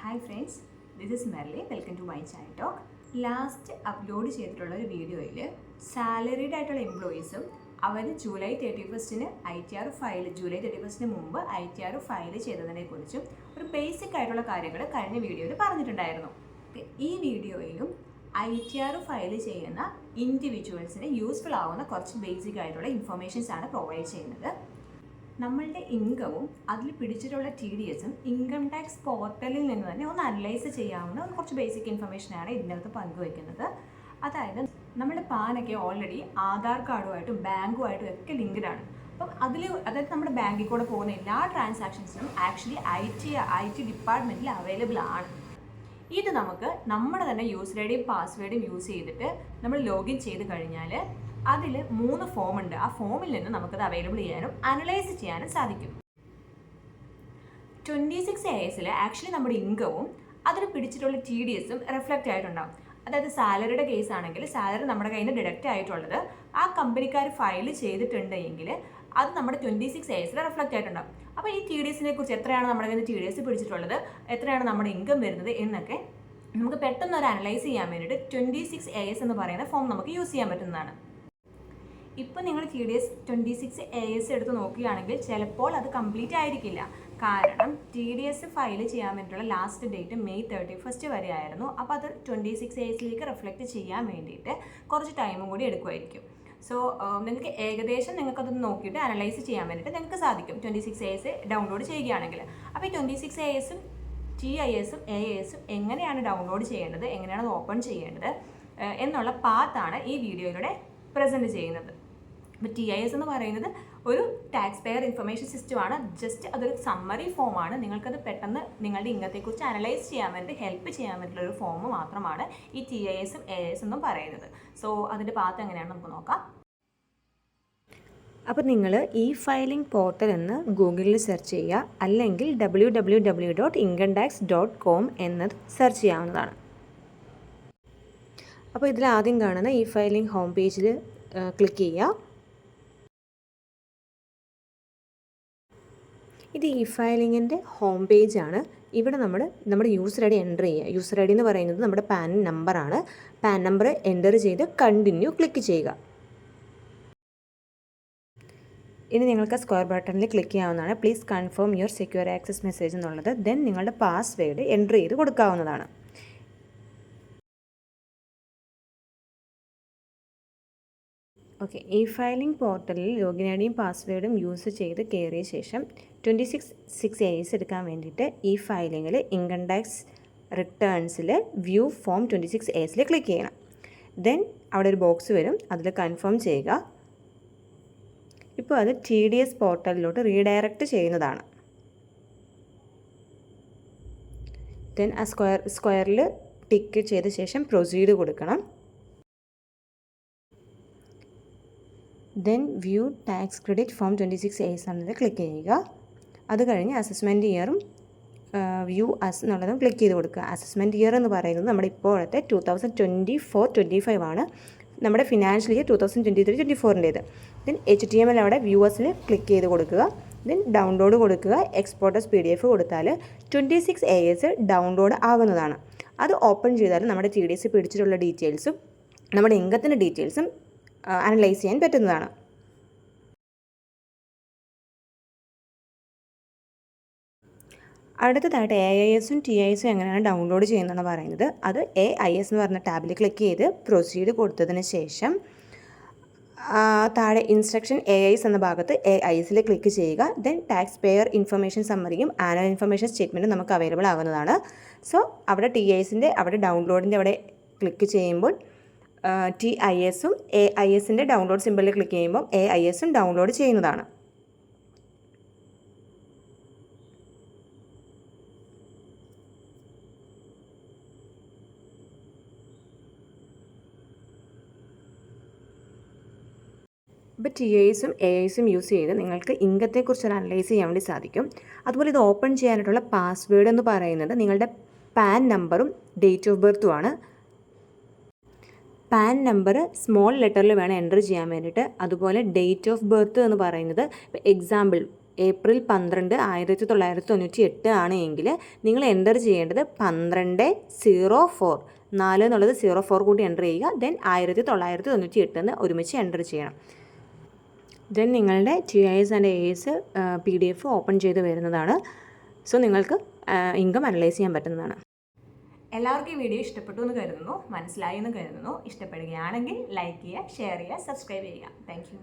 Hi friends, this is Merly. Welcome to my channel talk. Last upload ചെയ്തിട്ടുള്ള ഒരു വീഡിയോയിൽ salaried ആയിട്ടുള്ള എംപ്ലോയീസും അവർ ജൂലൈ 31 ITR ഫയൽ ജൂലൈ 31 മുമ്പ് ITR ഫയൽ ചെയ്തതിനെ കുറിച്ചും ഒരു ബേസിക് ആയിട്ടുള്ള കാര്യങ്ങൾ കഴിഞ്ഞ വീഡിയോയിൽ പറഞ്ഞിട്ടുണ്ടായിരുന്നു. ഈ വീഡിയോയിലും ITR ഫയൽ ചെയ്യുന്ന ഇൻഡിവിജ്വൽസിന് യൂസ്ഫുൾ ആവുന്ന കുറച്ച് ബേസിക് ആയിട്ടുള്ള ഇൻഫർമേഷൻസ് ആണ് പ്രൊവൈഡ് ചെയ്യുന്നത്. നമ്മളുടെ ഇൻകവും അതിൽ പിടിച്ചിട്ടുള്ള TDSും ഇൻകം ടാക്സ് പോർട്ടലിൽ നിന്ന് തന്നെ ഒന്ന് അനലൈസ് ചെയ്യാവുന്ന കുറച്ച് ബേസിക് ഇൻഫർമേഷനാണ് ഇതിനകത്ത് പങ്കുവയ്ക്കുന്നത്. അതായത് നമ്മുടെ പാനൊക്കെ ഓൾറെഡി ആധാർ കാർഡുമായിട്ടും ബാങ്കുമായിട്ടും ഒക്കെ ലിങ്ക്ഡ് ആണ്. അപ്പം അതായത് നമ്മുടെ ബാങ്കിൽ കൂടെ പോകുന്ന എല്ലാ ട്രാൻസാക്ഷൻസിനും ആക്ച്വലി IT ഡിപ്പാർട്ട്മെൻറ്റിൽ അവൈലബിൾ ആണ്. ഇത് നമുക്ക് നമ്മുടെ തന്നെ യൂസർ ഐഡിയും പാസ്വേഡും യൂസ് ചെയ്തിട്ട് നമ്മൾ ലോഗിൻ ചെയ്ത് കഴിഞ്ഞാൽ അതിൽ 3 ഫോം ഉണ്ട്. ആ ഫോമിൽ നിന്ന് നമുക്കത് അവൈലബിൾ ചെയ്യാനും അനലൈസ് ചെയ്യാനും സാധിക്കും. 26 ASൽ ആക്ച്വലി നമ്മുടെ ഇൻകവും അതിൽ പിടിച്ചിട്ടുള്ള TDSും റിഫ്ലക്റ്റ് ആയിട്ടുണ്ടാകും. അതായത് സാലറിയുടെ കേസ് ആണെങ്കിൽ സാലറി നമ്മുടെ കയ്യിൽ നിന്ന് ഡിഡക്റ്റ് ആയിട്ടുള്ളത് ആ കമ്പനിക്കാർ ഫയൽ ചെയ്തിട്ടുണ്ടെങ്കിൽ അത് നമ്മുടെ 26 ASൽ റിഫ്ലക്റ്റ് ആയിട്ടുണ്ടാകും. അപ്പോൾ ഈ TDSനെ കുറിച്ച് എത്രയാണ് നമ്മുടെ കയ്യിൽ നിന്ന് TDS പിടിച്ചിട്ടുള്ളത്, എത്രയാണ് നമ്മുടെ ഇൻകം വരുന്നത് എന്നൊക്കെ നമുക്ക് പെട്ടെന്ന് ഒരു അനലൈസ് ചെയ്യാൻ വേണ്ടിയിട്ട് 26 AS എന്ന് പറയുന്ന ഫോം നമുക്ക് യൂസ് ചെയ്യാൻ പറ്റുന്നതാണ്. ഇപ്പോൾ നിങ്ങൾ TDS 26 AS എടുത്ത് നോക്കുകയാണെങ്കിൽ ചിലപ്പോൾ അത് കംപ്ലീറ്റ് ആയിരിക്കില്ല. കാരണം TDS ഫയൽ ചെയ്യാൻ വേണ്ടിയിട്ടുള്ള ലാസ്റ്റ് ഡേറ്റ് May 31 വരെ ആയിരുന്നു. അപ്പോൾ അത് 26 ASലേക്ക് റിഫ്ലക്റ്റ് ചെയ്യാൻ വേണ്ടിയിട്ട് കുറച്ച് ടൈമും കൂടി എടുക്കുമായിരിക്കും. സോ നിങ്ങൾക്ക് ഏകദേശം നിങ്ങൾക്കതൊന്ന് നോക്കിയിട്ട് അനലൈസ് ചെയ്യാൻ വേണ്ടിയിട്ട് നിങ്ങൾക്ക് സാധിക്കും 26 AS ഡൗൺലോഡ് ചെയ്യുകയാണെങ്കിൽ. അപ്പോൾ ഈ 26 ASും TISും ASും എങ്ങനെയാണ് ഡൗൺലോഡ് ചെയ്യേണ്ടത്, എങ്ങനെയാണ് അത് ഓപ്പൺ ചെയ്യേണ്ടത് എന്നുള്ള പാത്താണ് ഈ വീഡിയോയിലൂടെ പ്രസൻറ്റ് ചെയ്യുന്നത്. അപ്പോൾ TIS എന്ന് പറയുന്നത് ഒരു ടാക്സ് പെയർ ഇൻഫർമേഷൻ സിസ്റ്റമാണ്. ജസ്റ്റ് അതൊരു സമ്മറി ഫോമാണ്. നിങ്ങൾക്കത് പെട്ടെന്ന് നിങ്ങളുടെ ഇൻകത്തെക്കുറിച്ച് അനലൈസ് ചെയ്യാൻ വേണ്ടി ഹെൽപ്പ് ചെയ്യാൻ വേണ്ടിയിട്ടുള്ള ഒരു ഫോം മാത്രമാണ് ഈ TISും AS എന്നും പറയുന്നത്. സോ അതിൻ്റെ പാത്ത് എങ്ങനെയാണ് നമുക്ക് നോക്കാം. അപ്പോൾ നിങ്ങൾ ഫയലിംഗ് പോർട്ടൽ എന്ന് ഗൂഗിളിൽ സെർച്ച് ചെയ്യുക, അല്ലെങ്കിൽ www.incomedax.com എന്നത് സെർച്ച് ചെയ്യാവുന്നതാണ്. അപ്പോൾ ഇതിൽ ആദ്യം കാണുന്ന ഫയലിംഗ് ഹോം പേജിൽ ക്ലിക്ക് ചെയ്യുക. ഇത് ഫയലിങ്ങിൻ്റെ ഹോം പേജാണ്. ഇവിടെ നമ്മുടെ യൂസർ ഐ ഡി എൻ്റർ ചെയ്യുക. യൂസർ ഐ ഡി എന്ന് പറയുന്നത് നമ്മുടെ പാൻ നമ്പറാണ്. പാൻ നമ്പർ എൻ്റർ ചെയ്ത് കണ്ടിന്യൂ ക്ലിക്ക് ചെയ്യുക. ഇനി നിങ്ങൾക്ക് സ്ക്വയർ ബട്ടണിൽ ക്ലിക്ക് ചെയ്യാവുന്നതാണ്. Please confirm your secure access message എന്നുള്ളത്. ദെൻ നിങ്ങളുടെ പാസ്വേഡ് എൻ്റർ ചെയ്ത് കൊടുക്കാവുന്നതാണ്. ഓക്കെ, ഫയലിംഗ് പോർട്ടലിൽ ലോഗിൻ ഐഡിയും പാസ്വേഡും യൂസ് ചെയ്ത് കയറിയ ശേഷം 26 AS എടുക്കാൻ വേണ്ടിയിട്ട് ഫയലിങ്ങിൽ ഇൻകം ടാക്സ് റിട്ടേൺസിൽ വ്യൂ ഫോം 26 ASൽ ക്ലിക്ക് ചെയ്യണം. ദെൻ അവിടെ ഒരു ബോക്സ് വരും, അതിൽ കൺഫേം ചെയ്യുക. ഇപ്പോൾ അത് TDS പോർട്ടലിലോട്ട് റീഡയറക്റ്റ് ചെയ്യുന്നതാണ്. ദെൻ ആ സ്ക്വയറിൽ ടിക്ക് ചെയ്ത ശേഷം പ്രൊസീഡ് കൊടുക്കണം. Then view tax credit form 26 AS എന്നത് ക്ലിക്ക് ചെയ്യുക. അത് കഴിഞ്ഞ് അസസ്മെൻറ്റ് ഇയറും വ്യൂ അസ് എന്നുള്ളതും ക്ലിക്ക് ചെയ്ത് കൊടുക്കുക. അസസ്മെൻറ്റ് ഇയർ എന്ന് പറയുന്നത് നമ്മുടെ ഇപ്പോഴത്തെ 2024-25 ആണ്. നമ്മുടെ ഫിനാൻഷ്യൽ ഇയർ 2023-24 ദെൻ HTML അവിടെ വ്യൂവേഴ്സിൽ ക്ലിക്ക് ചെയ്ത് കൊടുക്കുക. ദെൻ ഡൗൺലോഡ് കൊടുക്കുക. എക്സ്പോർട്ടേഴ്സ് PDF കൊടുത്താൽ 26 AS ഡൗൺലോഡ് ആകുന്നതാണ്. അത് ഓപ്പൺ ചെയ്താൽ നമ്മുടെ TDS പിടിച്ചിട്ടുള്ള ഡീറ്റെയിൽസും നമ്മുടെ ഇൻകത്തിൻ്റെ ഡീറ്റെയിൽസും അനലൈസ് ചെയ്യാൻ പറ്റുന്നതാണ്. അടുത്തതായിട്ട് AISും TISും എങ്ങനെയാണ് ഡൗൺലോഡ് ചെയ്യുന്നതെന്ന് പറയുന്നത്. അത് AIS എന്ന് പറഞ്ഞ ടാബിൽ ക്ലിക്ക് ചെയ്ത് പ്രൊസീഡ് കൊടുത്തതിന് ശേഷം താഴെ ഇൻസ്ട്രക്ഷൻ AIS എന്ന ഭാഗത്ത് AISൽ ക്ലിക്ക് ചെയ്യുക. ദെൻ ടാക്സ് പെയർ ഇൻഫർമേഷൻ സമ്മറിയും ആനുവൽ ഇൻഫർമേഷൻ സ്റ്റേറ്റ്മെൻറ്റും നമുക്ക് അവൈലബിൾ ആകുന്നതാണ്. സോ അവിടെ TISൻ്റെ അവിടെ ഡൗൺലോഡിൻ്റെ അവിടെ ക്ലിക്ക് ചെയ്യുമ്പോൾ TISും AISൻ്റെ ഡൗൺലോഡ് സിമ്പിളിൽ ക്ലിക്ക് ചെയ്യുമ്പോൾ AISും ഡൗൺലോഡ് ചെയ്യുന്നതാണ്. ഇപ്പോൾ TISും AISും യൂസ് ചെയ്ത് നിങ്ങൾക്ക് ഇൻകത്തെക്കുറിച്ച് അനലൈസ് ചെയ്യാൻ വേണ്ടി സാധിക്കും. അതുപോലെ ഇത് ഓപ്പൺ ചെയ്യാനായിട്ടുള്ള പാസ്വേഡ് എന്ന് പറയുന്നത് നിങ്ങളുടെ പാൻ നമ്പറും ഡേറ്റ് ഓഫ് ബർത്തുമാണ്. പാൻ നമ്പർ സ്മോൾ ലെറ്ററിൽ വേണം എൻ്റർ ചെയ്യാൻ വേണ്ടിയിട്ട്. അതുപോലെ ഡേറ്റ് ഓഫ് ബർത്ത് എന്ന് പറയുന്നത് എക്സാമ്പിൾ ഏപ്രിൽ 12, 1998 ആണ് എങ്കിൽ നിങ്ങൾ എൻ്റർ ചെയ്യേണ്ടത് 12/04, 4 എന്നുള്ളത് 04 കൂടി എൻ്റർ ചെയ്യുക. ദെൻ 1998 എന്ന് ഒരുമിച്ച് എൻ്റർ ചെയ്യണം. ദെൻ നിങ്ങളുടെ TIS and AS PDF open ചെയ്ത് വരുന്നതാണ്. സോ നിങ്ങൾക്ക് ഇൻകം അനലൈസ് ചെയ്യാൻ പറ്റുന്നതാണ്. എല്ലാവർക്കും ഈ വീഡിയോ ഇഷ്ടപ്പെട്ടു എന്ന് കരുതുന്നു, മനസ്സിലായി എന്ന് കരുതുന്നു. ഇഷ്ടപ്പെടുകയാണെങ്കിൽ ലൈക്ക് ചെയ്യുക, ഷെയർ ചെയ്യുക, സബ്സ്ക്രൈബ് ചെയ്യുക. Thank you.